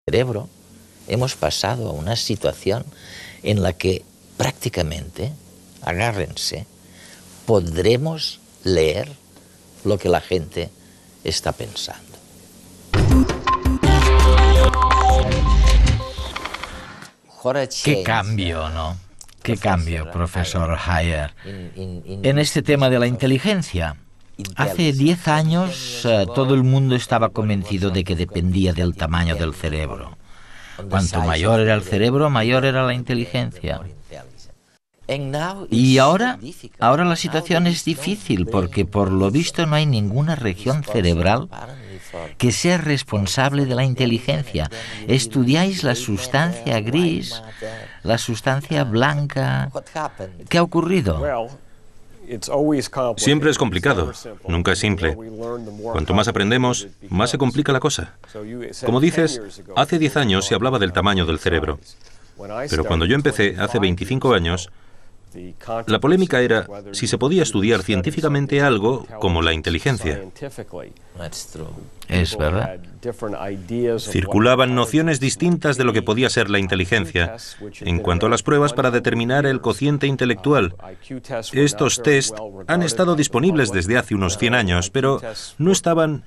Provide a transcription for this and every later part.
cerebro, hemos pasado a una situación en la que prácticamente, agárrense, podremos leer lo que la gente está pensando. Qué cambio, ¿no? Qué cambio, profesor Hayer. En este tema de la inteligencia, hace 10 años todo el mundo estaba convencido de que dependía del tamaño del cerebro. Cuanto mayor era el cerebro, mayor era la inteligencia. Y ahora la situación es difícil porque por lo visto no hay ninguna región cerebral que sea responsable de la inteligencia. Estudiáis la sustancia gris, la sustancia blanca. ¿Qué ha ocurrido? Siempre es complicado, nunca es simple. Cuanto más aprendemos, más se complica la cosa. Como dices, hace 10 años se hablaba del tamaño del cerebro. Pero cuando yo empecé, hace 25 años, la polémica era si se podía estudiar científicamente algo como la inteligencia. Es verdad. Circulaban nociones distintas de lo que podía ser la inteligencia en cuanto a las pruebas para determinar el cociente intelectual. Estos test han estado disponibles desde hace unos 100 años, pero no estaban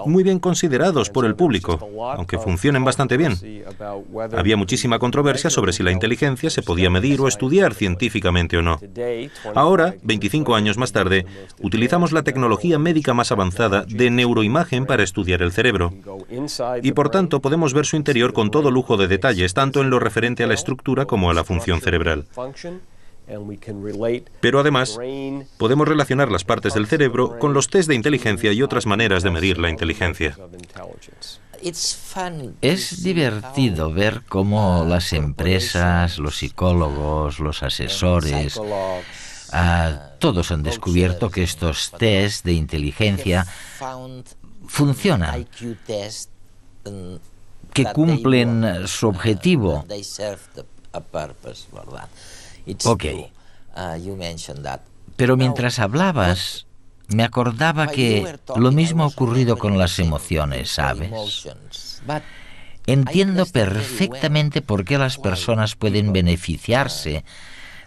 muy bien considerados por el público, aunque funcionen bastante bien. Había muchísima controversia sobre si la inteligencia se podía medir o estudiar científicamente o no. Ahora, 25 años más tarde, utilizamos la tecnología médica más avanzada de neuroimagen para estudiar el cerebro. Y por tanto podemos ver su interior con todo lujo de detalles, tanto en lo referente a la estructura como a la función cerebral. Pero además, podemos relacionar las partes del cerebro con los test de inteligencia y otras maneras de medir la inteligencia. Es divertido ver cómo las empresas, los psicólogos, los asesores, todos han descubierto que estos test de inteligencia funcionan, que cumplen su objetivo. Ok. Pero mientras hablabas, me acordaba que lo mismo ha ocurrido con las emociones, ¿sabes? Entiendo perfectamente por qué las personas pueden beneficiarse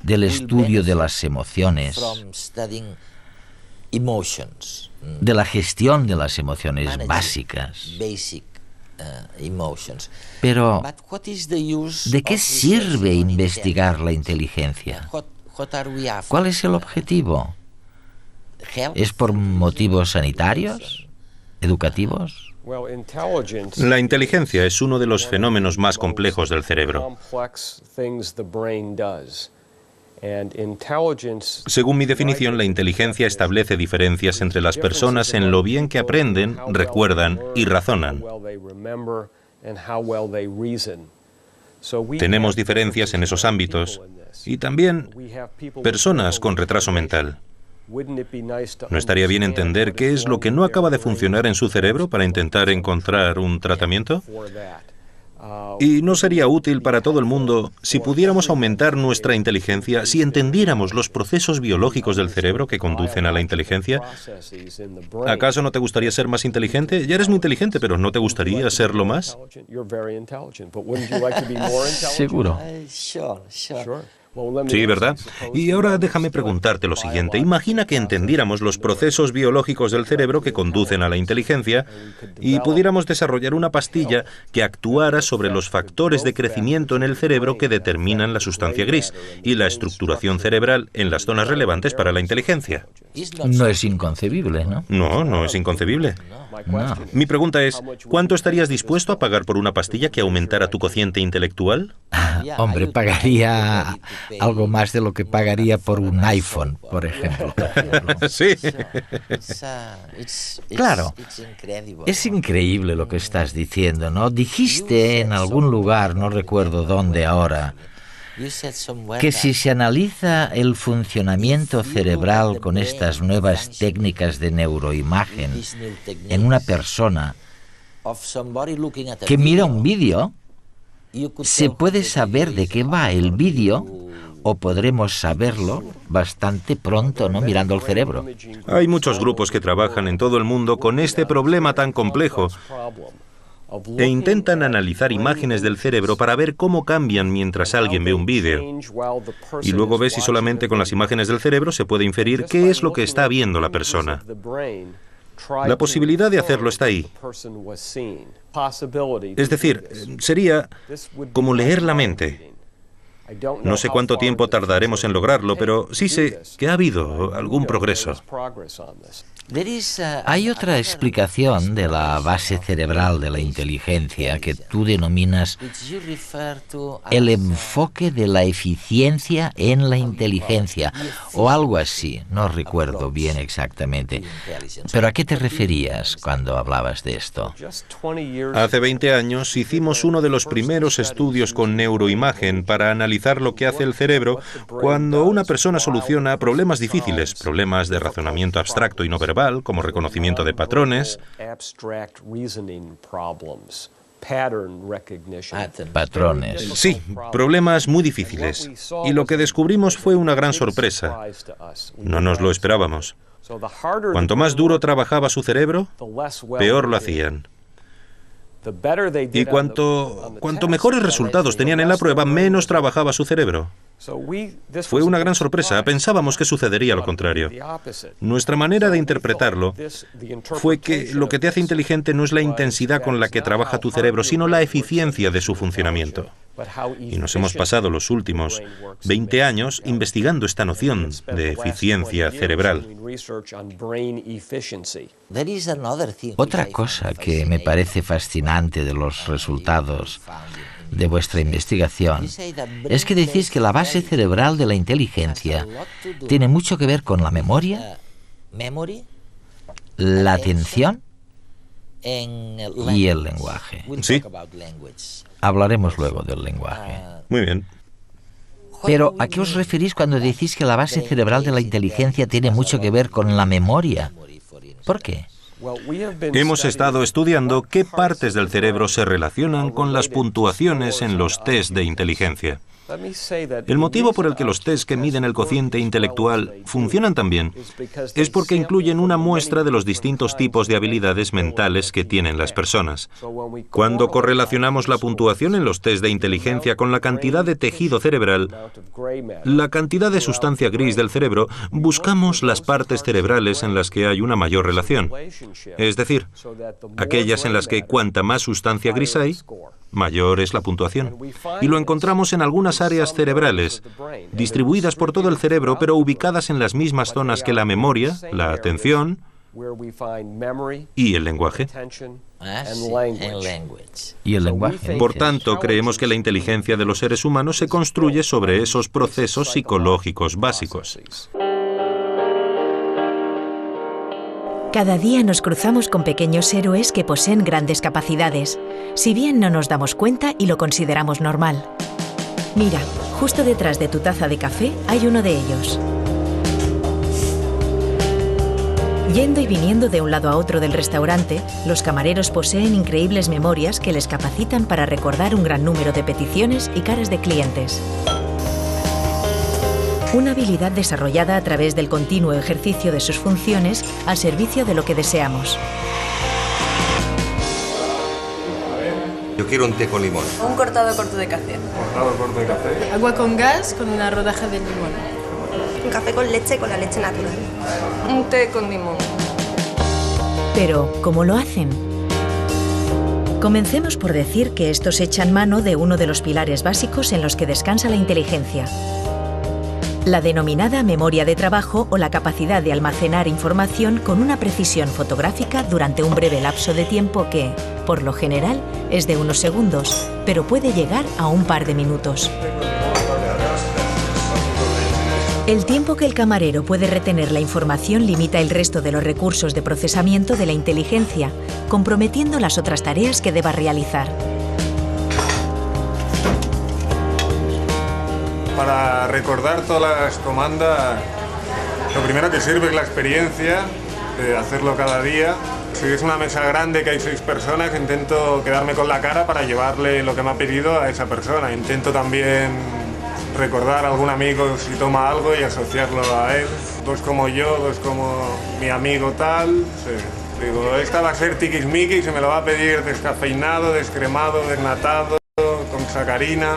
del estudio de las emociones, de la gestión de las emociones básicas. Pero, ¿de qué sirve investigar la inteligencia? ¿Cuál es el objetivo? ¿Es por motivos sanitarios? ¿Educativos? La inteligencia es uno de los fenómenos más complejos del cerebro. Según mi definición, la inteligencia establece diferencias entre las personas en lo bien que aprenden, recuerdan y razonan. Tenemos diferencias en esos ámbitos y también personas con retraso mental. ¿No estaría bien entender qué es lo que no acaba de funcionar en su cerebro para intentar encontrar un tratamiento? ¿Y no sería útil para todo el mundo si pudiéramos aumentar nuestra inteligencia, si entendiéramos los procesos biológicos del cerebro que conducen a la inteligencia? ¿Acaso no te gustaría ser más inteligente? Ya eres muy inteligente, pero ¿no te gustaría serlo más? Seguro. Sí, ¿verdad? Y ahora déjame preguntarte lo siguiente. Imagina que entendiéramos los procesos biológicos del cerebro que conducen a la inteligencia y pudiéramos desarrollar una pastilla que actuara sobre los factores de crecimiento en el cerebro que determinan la sustancia gris y la estructuración cerebral en las zonas relevantes para la inteligencia. No es inconcebible, ¿no? No, no es inconcebible. No. Mi pregunta es, ¿cuánto estarías dispuesto a pagar por una pastilla que aumentara tu cociente intelectual? Hombre, pagaría algo más de lo que pagaría por un iPhone, por ejemplo. Sí. Claro, es increíble lo que estás diciendo, ¿no? Dijiste en algún lugar, no recuerdo dónde ahora, que si se analiza el funcionamiento cerebral con estas nuevas técnicas de neuroimagen en una persona que mira un vídeo, se puede saber de qué va el vídeo o podremos saberlo bastante pronto, ¿no? Mirando el cerebro. Hay muchos grupos que trabajan en todo el mundo con este problema tan complejo. e intentan analizar imágenes del cerebro para ver cómo cambian mientras alguien ve un vídeo. Y luego ve si solamente con las imágenes del cerebro se puede inferir qué es lo que está viendo la persona. La posibilidad de hacerlo está ahí. Es decir, sería como leer la mente. No sé cuánto tiempo tardaremos en lograrlo, pero sí sé que ha habido algún progreso. Hay otra explicación de la base cerebral de la inteligencia que tú denominas el enfoque de la eficiencia en la inteligencia, o algo así, no recuerdo bien exactamente. ¿Pero a qué te referías cuando hablabas de esto? Hace 20 años hicimos uno de los primeros estudios con neuroimagen para analizar lo que hace el cerebro cuando una persona soluciona problemas difíciles, problemas de razonamiento abstracto y no verbal, como reconocimiento de patrones. Patrones. Sí, problemas muy difíciles. Y lo que descubrimos fue una gran sorpresa. No nos lo esperábamos. Cuanto más duro trabajaba su cerebro, peor lo hacían. Y cuanto mejores resultados tenían en la prueba, menos trabajaba su cerebro. Fue una gran sorpresa. Pensábamos que sucedería lo contrario. Nuestra manera de interpretarlo fue que lo que te hace inteligente no es la intensidad con la que trabaja tu cerebro, sino la eficiencia de su funcionamiento. Y nos hemos pasado los últimos 20 años investigando esta noción de eficiencia cerebral. Otra cosa que me parece fascinante de los resultados de vuestra investigación es que decís que la base cerebral de la inteligencia tiene mucho que ver con la memoria, la atención y el lenguaje. Sí. Hablaremos luego del lenguaje. Muy bien. Pero, ¿a qué os referís cuando decís que la base cerebral de la inteligencia tiene mucho que ver con la memoria? ¿Por qué? Hemos estado estudiando qué partes del cerebro se relacionan con las puntuaciones en los test de inteligencia. El motivo por el que los test que miden el cociente intelectual funcionan tan bien es porque incluyen una muestra de los distintos tipos de habilidades mentales que tienen las personas. Cuando correlacionamos la puntuación en los test de inteligencia con la cantidad de tejido cerebral, la cantidad de sustancia gris del cerebro, buscamos las partes cerebrales en las que hay una mayor relación. Es decir, aquellas en las que cuanta más sustancia gris hay, mayor es la puntuación. Y lo encontramos en algunas áreas cerebrales, distribuidas por todo el cerebro, pero ubicadas en las mismas zonas que la memoria, la atención y el lenguaje. ¿Y el lenguaje? Por tanto, creemos que la inteligencia de los seres humanos se construye sobre esos procesos psicológicos básicos. Cada día nos cruzamos con pequeños héroes que poseen grandes capacidades, si bien no nos damos cuenta y lo consideramos normal. Mira, justo detrás de tu taza de café hay uno de ellos. Yendo y viniendo de un lado a otro del restaurante, los camareros poseen increíbles memorias que les capacitan para recordar un gran número de peticiones y caras de clientes. Una habilidad desarrollada a través del continuo ejercicio de sus funciones al servicio de lo que deseamos. Yo quiero un té con limón. Un cortado corto de café. Cortado corto de café. Agua con gas con una rodaja de limón. Un café con leche la leche natural. Un té con limón. Pero, ¿cómo lo hacen? Comencemos por decir que estos echan mano de uno de los pilares básicos en los que descansa la inteligencia. La denominada memoria de trabajo o la capacidad de almacenar información con una precisión fotográfica durante un breve lapso de tiempo que, por lo general, es de unos segundos, pero puede llegar a un par de minutos. El tiempo que el camarero puede retener la información limita el resto de los recursos de procesamiento de la inteligencia, comprometiendo las otras tareas que deba realizar. Para recordar todas las comandas, lo primero que sirve es la experiencia de hacerlo cada día. Si es una mesa grande que hay 6 personas, intento quedarme con la cara para llevarle lo que me ha pedido a esa persona. Intento también recordar a algún amigo si toma algo y asociarlo a él. 2 como yo, 2 como mi amigo tal. Sí. Digo, esta va a ser tiquismiquis y se me lo va a pedir descafeinado, descremado, desnatado, con sacarina.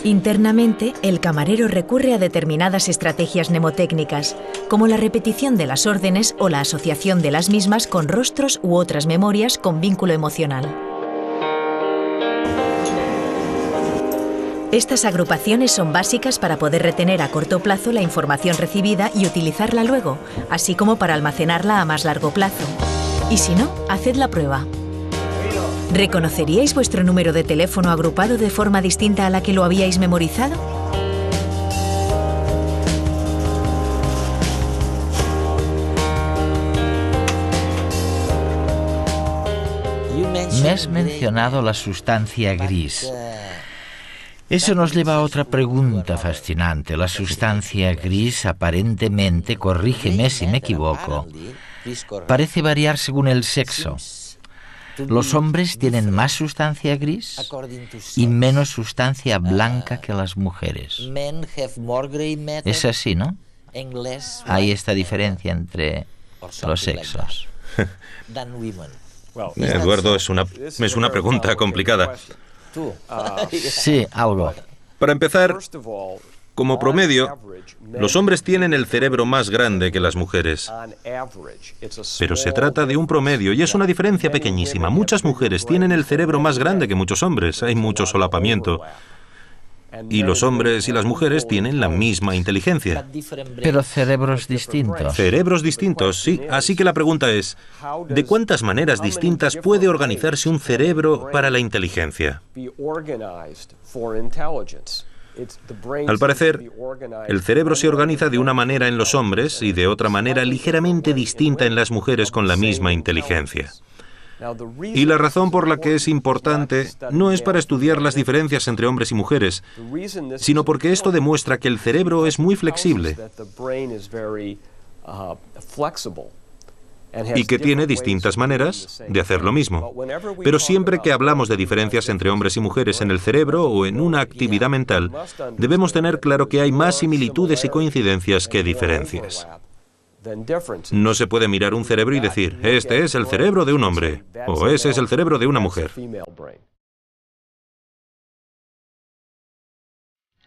Internamente, el camarero recurre a determinadas estrategias mnemotécnicas, como la repetición de las órdenes o la asociación de las mismas con rostros u otras memorias con vínculo emocional. Estas agrupaciones son básicas para poder retener a corto plazo la información recibida y utilizarla luego, así como para almacenarla a más largo plazo. Y si no, haced la prueba. ¿Reconoceríais vuestro número de teléfono agrupado de forma distinta a la que lo habíais memorizado? Me has mencionado la sustancia gris. Eso nos lleva a otra pregunta fascinante. La sustancia gris aparentemente, corrígeme si me equivoco, parece variar según el sexo. Los hombres tienen más sustancia gris y menos sustancia blanca que las mujeres. Es así, ¿no? Hay esta diferencia entre los sexos. Eduardo, es una pregunta complicada. Sí, algo. Para empezar, como promedio, los hombres tienen el cerebro más grande que las mujeres. Pero se trata de un promedio y es una diferencia pequeñísima. Muchas mujeres tienen el cerebro más grande que muchos hombres. Hay mucho solapamiento. Y los hombres y las mujeres tienen la misma inteligencia. Pero cerebros distintos. Cerebros distintos, sí. Así que la pregunta es, ¿de cuántas maneras distintas puede organizarse un cerebro para la inteligencia? Al parecer, el cerebro se organiza de una manera en los hombres y de otra manera ligeramente distinta en las mujeres con la misma inteligencia. Y la razón por la que es importante no es para estudiar las diferencias entre hombres y mujeres, sino porque esto demuestra que el cerebro es muy flexible y que tiene distintas maneras de hacer lo mismo. Pero siempre que hablamos de diferencias entre hombres y mujeres en el cerebro o en una actividad mental, debemos tener claro que hay más similitudes y coincidencias que diferencias. No se puede mirar un cerebro y decir, este es el cerebro de un hombre, o ese es el cerebro de una mujer.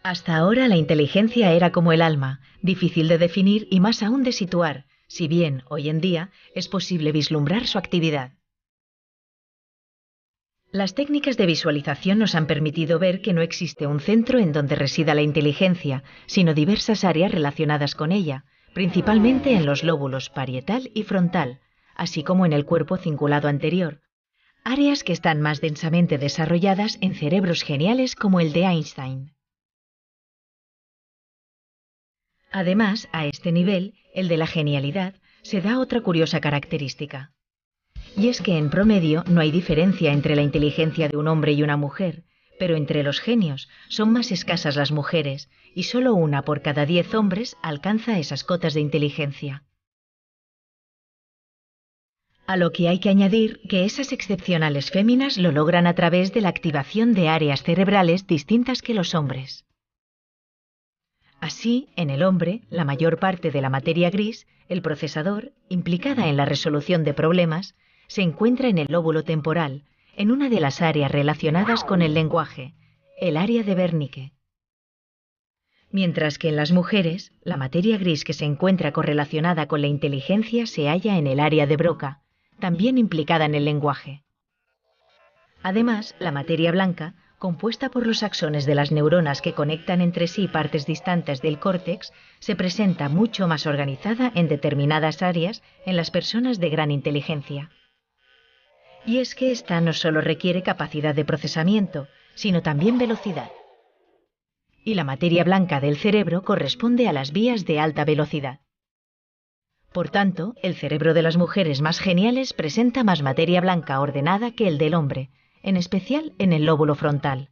Hasta ahora la inteligencia era como el alma, difícil de definir y más aún de situar, si bien, hoy en día, es posible vislumbrar su actividad. Las técnicas de visualización nos han permitido ver que no existe un centro en donde resida la inteligencia, sino diversas áreas relacionadas con ella, principalmente en los lóbulos parietal y frontal, así como en el cuerpo cingulado anterior, áreas que están más densamente desarrolladas en cerebros geniales como el de Einstein. Además, a este nivel, el de la genialidad, se da otra curiosa característica. Y es que en promedio no hay diferencia entre la inteligencia de un hombre y una mujer, pero entre los genios son más escasas las mujeres y solo 1 por cada 10 hombres alcanza esas cotas de inteligencia. A lo que hay que añadir que esas excepcionales féminas lo logran a través de la activación de áreas cerebrales distintas que los hombres. Así, en el hombre, la mayor parte de la materia gris, el procesador, implicada en la resolución de problemas, se encuentra en el lóbulo temporal, en una de las áreas relacionadas con el lenguaje, el área de Wernicke. Mientras que en las mujeres, la materia gris que se encuentra correlacionada con la inteligencia se halla en el área de Broca, también implicada en el lenguaje. Además, la materia blanca, compuesta por los axones de las neuronas que conectan entre sí partes distantes del córtex, se presenta mucho más organizada en determinadas áreas en las personas de gran inteligencia. Y es que esta no solo requiere capacidad de procesamiento, sino también velocidad. Y la materia blanca del cerebro corresponde a las vías de alta velocidad. Por tanto, el cerebro de las mujeres más geniales presenta más materia blanca ordenada que el del hombre, en especial en el lóbulo frontal.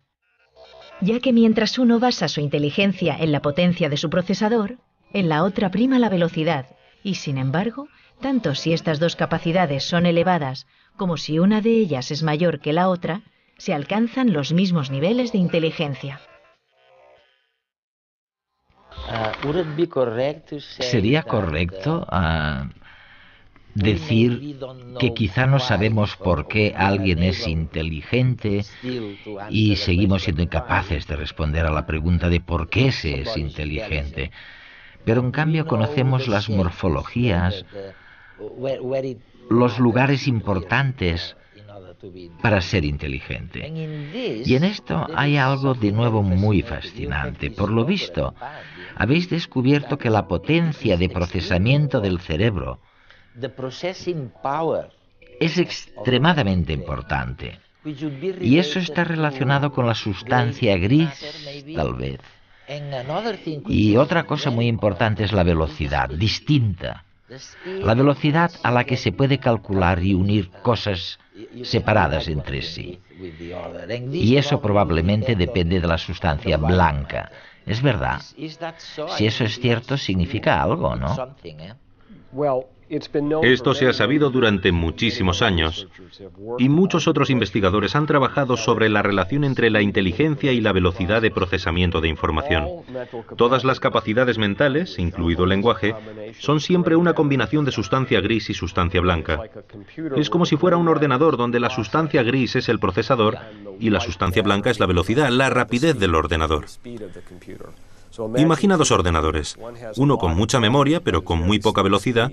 Ya que mientras uno basa su inteligencia en la potencia de su procesador, en la otra prima la velocidad, y sin embargo, tanto si estas dos capacidades son elevadas como si una de ellas es mayor que la otra, se alcanzan los mismos niveles de inteligencia. ¿Sería correcto decir que quizá no sabemos por qué alguien es inteligente y seguimos siendo incapaces de responder a la pregunta de por qué se es inteligente? Pero en cambio conocemos las morfologías, los lugares importantes para ser inteligente. Y en esto hay algo de nuevo muy fascinante. Por lo visto, habéis descubierto que la potencia de procesamiento del cerebro es extremadamente importante. Y eso está relacionado con la sustancia gris, tal vez. Y otra cosa muy importante es la velocidad, distinta. La velocidad a la que se puede calcular y unir cosas separadas entre sí. Y eso probablemente depende de la sustancia blanca. Es verdad. Si eso es cierto, significa algo, ¿no? Esto se ha sabido durante muchísimos años y muchos otros investigadores han trabajado sobre la relación entre la inteligencia y la velocidad de procesamiento de información. Todas las capacidades mentales, incluido el lenguaje, son siempre una combinación de sustancia gris y sustancia blanca. Es como si fuera un ordenador donde la sustancia gris es el procesador y la sustancia blanca es la velocidad, la rapidez del ordenador. Imagina dos ordenadores, uno con mucha memoria pero con muy poca velocidad,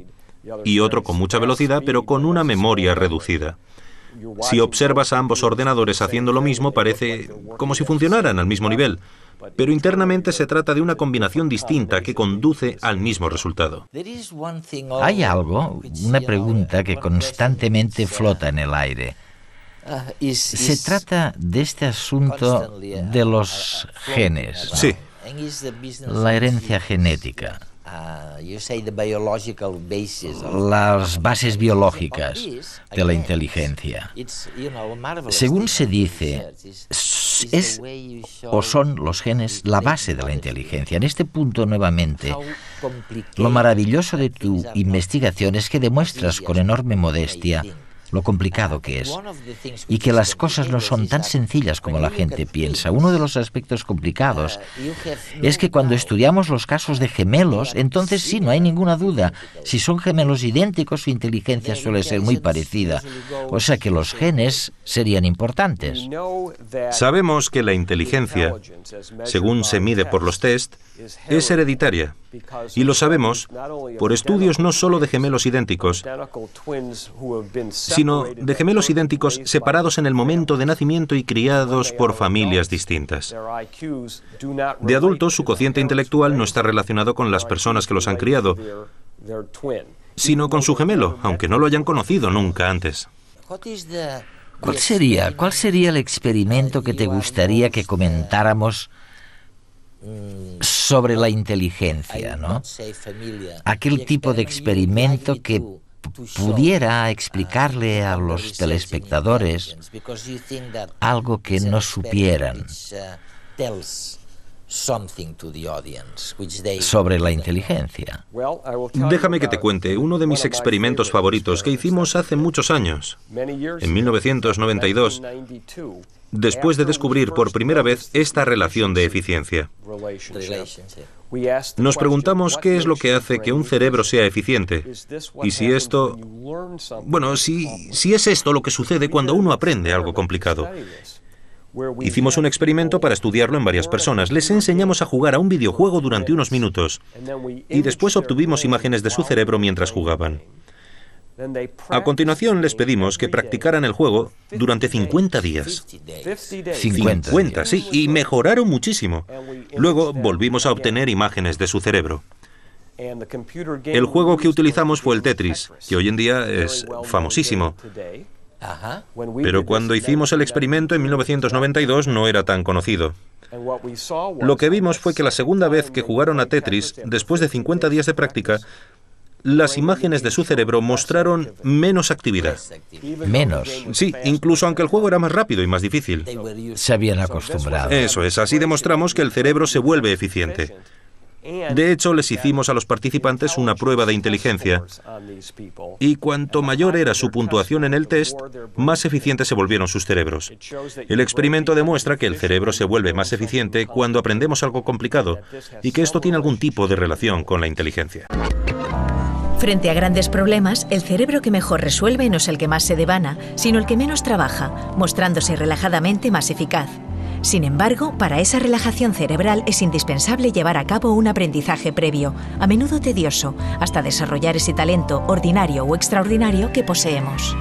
y otro con mucha velocidad, pero con una memoria reducida. Si observas a ambos ordenadores haciendo lo mismo, parece como si funcionaran al mismo nivel, pero internamente se trata de una combinación distinta que conduce al mismo resultado. Hay algo, una pregunta que constantemente flota en el aire. Se trata de este asunto de los genes, ¿no? Sí. La herencia genética. Las bases biológicas de la inteligencia. Según se dice, es o son los genes la base de la inteligencia. En este punto, nuevamente, lo maravilloso de tu investigación es que demuestras con enorme modestia lo complicado que es, y que las cosas no son tan sencillas como la gente piensa. Uno de los aspectos complicados es que cuando estudiamos los casos de gemelos, entonces sí, no hay ninguna duda. Si son gemelos idénticos, su inteligencia suele ser muy parecida. O sea que los genes serían importantes. Sabemos que la inteligencia, según se mide por los test, es hereditaria. Y lo sabemos por estudios no solo de gemelos idénticos, sino de gemelos idénticos separados en el momento de nacimiento y criados por familias distintas. De adultos, su cociente intelectual no está relacionado con las personas que los han criado, sino con su gemelo, aunque no lo hayan conocido nunca antes. ¿Cuál sería el experimento que te gustaría que comentáramos sobre la inteligencia, ¿no? Aquel tipo de experimento que pudiera explicarle a los telespectadores algo que no supieran sobre la inteligencia. Déjame que te cuente uno de mis experimentos favoritos que hicimos hace muchos años. En 1992, después de descubrir por primera vez esta relación de eficiencia. Nos preguntamos qué es lo que hace que un cerebro sea eficiente y si esto... Bueno, si es esto lo que sucede cuando uno aprende algo complicado. Hicimos un experimento para estudiarlo en varias personas. Les enseñamos a jugar a un videojuego durante unos minutos y después obtuvimos imágenes de su cerebro mientras jugaban. A continuación les pedimos que practicaran el juego durante 50 días. 50, sí, y mejoraron muchísimo. Luego volvimos a obtener imágenes de su cerebro. El juego que utilizamos fue el Tetris, que hoy en día es famosísimo. Pero cuando hicimos el experimento en 1992 no era tan conocido. Lo que vimos fue que la segunda vez que jugaron a Tetris, después de 50 días de práctica, las imágenes de su cerebro mostraron menos actividad. ¿Menos? Sí, incluso aunque el juego era más rápido y más difícil. Se habían acostumbrado. Eso es, así demostramos que el cerebro se vuelve eficiente. De hecho, les hicimos a los participantes una prueba de inteligencia y cuanto mayor era su puntuación en el test, más eficientes se volvieron sus cerebros. El experimento demuestra que el cerebro se vuelve más eficiente cuando aprendemos algo complicado y que esto tiene algún tipo de relación con la inteligencia. Frente a grandes problemas, el cerebro que mejor resuelve no es el que más se devana, sino el que menos trabaja, mostrándose relajadamente más eficaz. Sin embargo, para esa relajación cerebral es indispensable llevar a cabo un aprendizaje previo, a menudo tedioso, hasta desarrollar ese talento ordinario o extraordinario que poseemos.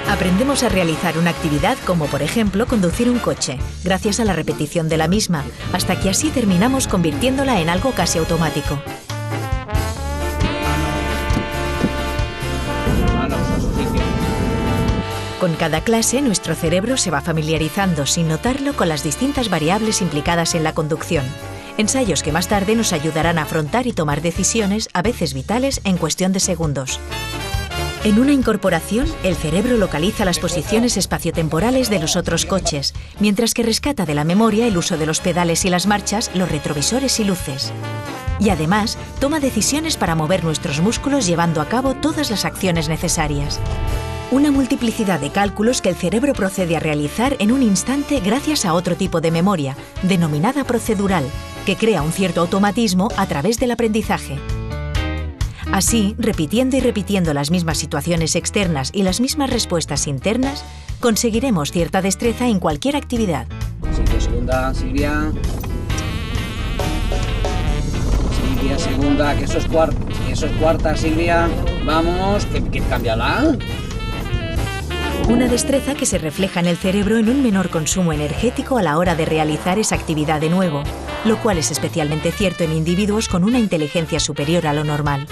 Aprendemos a realizar una actividad como, por ejemplo, conducir un coche, gracias a la repetición de la misma, hasta que así terminamos convirtiéndola en algo casi automático. Con cada clase, nuestro cerebro se va familiarizando, sin notarlo, con las distintas variables implicadas en la conducción. Ensayos que más tarde nos ayudarán a afrontar y tomar decisiones, a veces vitales, en cuestión de segundos. En una incorporación, el cerebro localiza las posiciones espaciotemporales de los otros coches, mientras que rescata de la memoria el uso de los pedales y las marchas, los retrovisores y luces. Y además, toma decisiones para mover nuestros músculos llevando a cabo todas las acciones necesarias. Una multiplicidad de cálculos que el cerebro procede a realizar en un instante gracias a otro tipo de memoria, denominada procedural, que crea un cierto automatismo a través del aprendizaje. Así, repitiendo y repitiendo las mismas situaciones externas y las mismas respuestas internas, conseguiremos cierta destreza en cualquier actividad. Segunda, Silvia. Silvia, segunda, que eso es cuarta, Silvia. Vamos, que cámbiala. Una destreza que se refleja en el cerebro en un menor consumo energético a la hora de realizar esa actividad de nuevo, lo cual es especialmente cierto en individuos con una inteligencia superior a lo normal.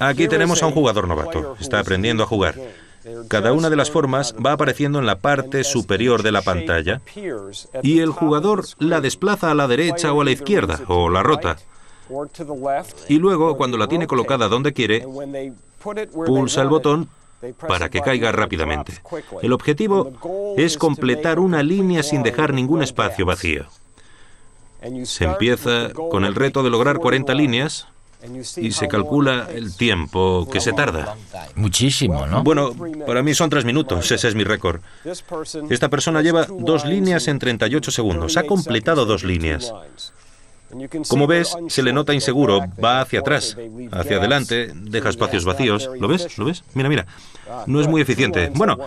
Aquí tenemos a un jugador novato. Está aprendiendo a jugar. Cada una de las formas va apareciendo en la parte superior de la pantalla y el jugador la desplaza a la derecha o a la izquierda, o la rota. Y luego, cuando la tiene colocada donde quiere, pulsa el botón para que caiga rápidamente. El objetivo es completar una línea sin dejar ningún espacio vacío. Se empieza con el reto de lograr 40 líneas y se calcula el tiempo que se tarda. Muchísimo, ¿no? Bueno, para mí son 3 minutos, ese es mi récord. Esta persona lleva 2 líneas en 38 segundos. Ha completado 2 líneas. Como ves, se le nota inseguro, va hacia atrás, hacia adelante, deja espacios vacíos. ¿Lo ves? ¿Lo ves? Mira, mira. No es muy eficiente. Bueno,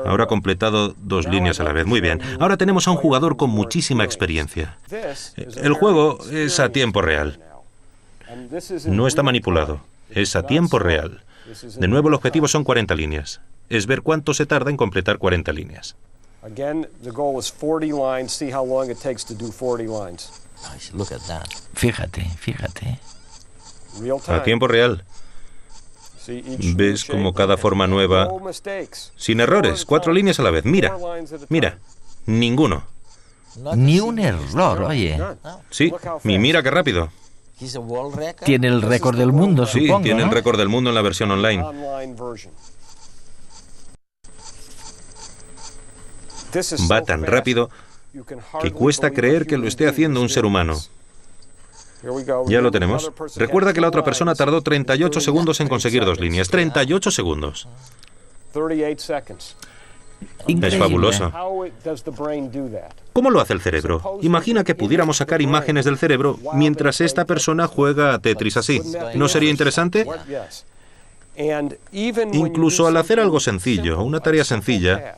ahora ha completado 2 líneas a la vez. Muy bien. Ahora tenemos a un jugador con muchísima experiencia. El juego es a tiempo real. No está manipulado. Es a tiempo real. De nuevo, el objetivo son 40 líneas. Es ver cuánto se tarda en completar 40 líneas. Fíjate, fíjate. A tiempo real. ¿Ves como cada forma nueva? Sin errores, 4 líneas a la vez. Mira, mira, ninguno. Ni un error, oye. Sí, y mira qué rápido. Tiene el récord del mundo, supongo, sí, tiene el récord del mundo en la versión online. Va tan rápido que cuesta creer que lo esté haciendo un ser humano. Ya lo tenemos. Recuerda que la otra persona tardó 38 segundos en conseguir 2 líneas. 38 segundos. Increíble. Es fabuloso. ¿Cómo lo hace el cerebro? Imagina que pudiéramos sacar imágenes del cerebro mientras esta persona juega a Tetris así. ¿No sería interesante? Incluso al hacer algo sencillo, una tarea sencilla,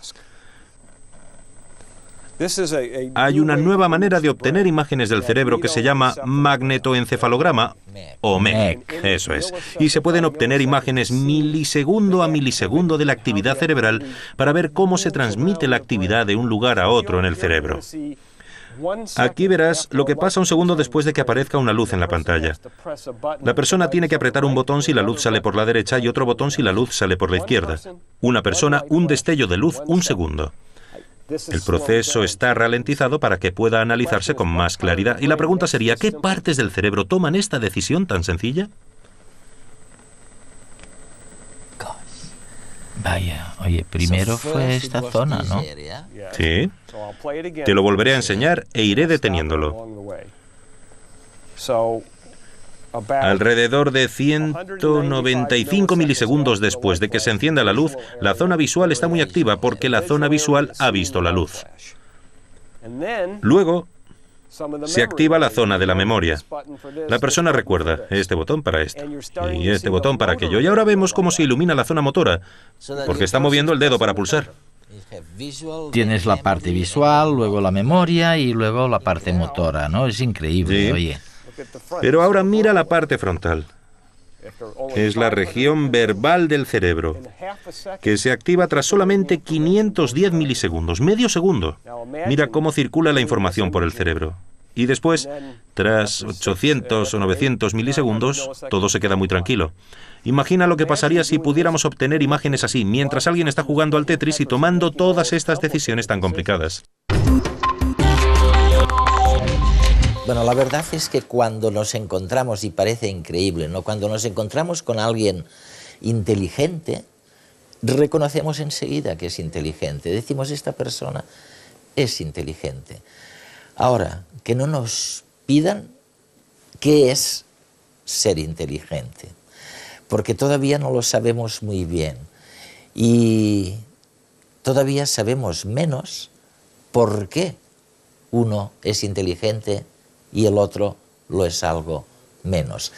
hay una nueva manera de obtener imágenes del cerebro que se llama magnetoencefalograma o MEC. Eso es. Y se pueden obtener imágenes milisegundo a milisegundo de la actividad cerebral para ver cómo se transmite la actividad de un lugar a otro en el cerebro. Aquí verás lo que pasa un segundo después de que aparezca una luz en la pantalla. La persona tiene que apretar un botón si la luz sale por la derecha y otro botón si la luz sale por la izquierda. Una persona, un destello de luz, un segundo. El proceso está ralentizado para que pueda analizarse con más claridad. Y la pregunta sería, ¿qué partes del cerebro toman esta decisión tan sencilla? Vaya, oye, primero fue esta zona, ¿no? Sí. Te lo volveré a enseñar e iré deteniéndolo. Alrededor de 195 milisegundos después de que se encienda la luz, la zona visual está muy activa porque la zona visual ha visto la luz. Luego se activa la zona de la memoria. La persona recuerda este botón para esto y este botón para aquello. Y ahora vemos cómo se ilumina la zona motora, porque está moviendo el dedo para pulsar. Tienes la parte visual, luego la memoria y luego la parte motora, ¿no? Es increíble, Sí. oye. Pero ahora mira la parte frontal. Es la región verbal del cerebro, que se activa tras solamente 510 milisegundos, medio segundo. Mira cómo circula la información por el cerebro. Y después, tras 800 o 900 milisegundos, todo se queda muy tranquilo. Imagina lo que pasaría si pudiéramos obtener imágenes así, mientras alguien está jugando al Tetris y tomando todas estas decisiones tan complicadas. Bueno, la verdad es que cuando nos encontramos, y parece increíble, ¿no? Cuando nos encontramos con alguien inteligente, reconocemos enseguida que es inteligente. Decimos, esta persona es inteligente. Ahora, que no nos pidan qué es ser inteligente, porque todavía no lo sabemos muy bien y todavía sabemos menos por qué uno es inteligente y el otro lo es algo menos.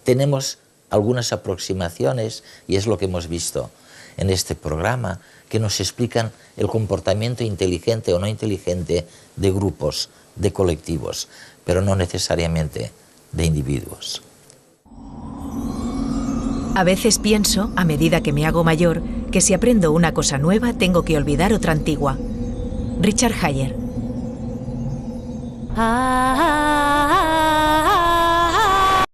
Tenemos algunas aproximaciones, y es lo que hemos visto en este programa, que nos explican el comportamiento inteligente o no inteligente de grupos, de colectivos, pero no necesariamente de individuos. A veces pienso, a medida que me hago mayor, que si aprendo una cosa nueva tengo que olvidar otra antigua. Richard Hayer.